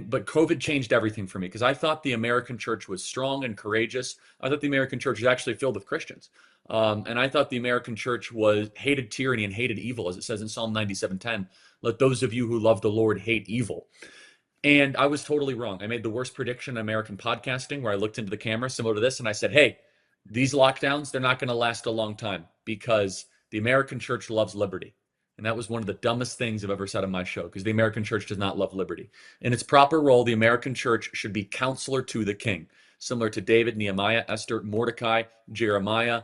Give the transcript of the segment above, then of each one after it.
But COVID changed everything for me because I thought the American church was strong and courageous. I thought the American church was actually filled with Christians. And I thought the American church was hated tyranny and hated evil, as it says in Psalm 97:10. Let those of you who love the Lord hate evil. And I was totally wrong. I made the worst prediction in American podcasting where I looked into the camera similar to this and I said, hey, these lockdowns, they're not going to last a long time because the American church loves liberty. And that was one of the dumbest things I've ever said on my show because the American church does not love liberty. In its proper role, the American church should be counselor to the king, similar to David, Nehemiah, Esther, Mordecai, Jeremiah,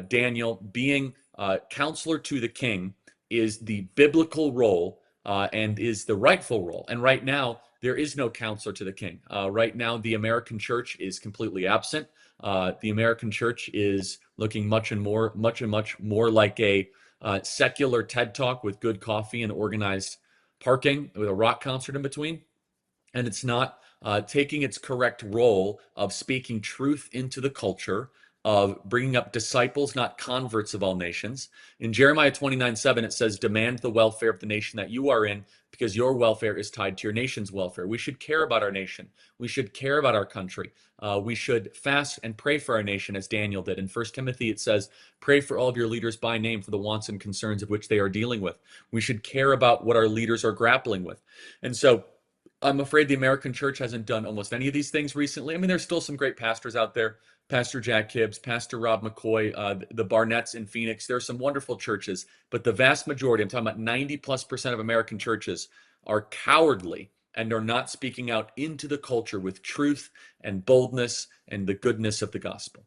Daniel. Being counselor to the king is the biblical role and is the rightful role. And right now, there is no counselor to the king. Right now, the American church is completely absent. The American church is looking much and much more like a secular TED Talk with good coffee and organized parking with a rock concert in between. And it's not taking its correct role of speaking truth into the culture, of bringing up disciples, not converts of all nations. In Jeremiah 29:7, it says, demand the welfare of the nation that you are in, because your welfare is tied to your nation's welfare. We should care about our nation. We should care about our country. We should fast and pray for our nation, as Daniel did. In 1 Timothy, it says, pray for all of your leaders by name for the wants and concerns of which they are dealing with. We should care about what our leaders are grappling with. And so, I'm afraid the American church hasn't done almost any of these things recently. I mean, there's still some great pastors out there. Pastor Jack Hibbs, Pastor Rob McCoy, the Barnetts in Phoenix. There are some wonderful churches, but the vast majority, I'm talking about 90+% of American churches, are cowardly and are not speaking out into the culture with truth and boldness and the goodness of the gospel.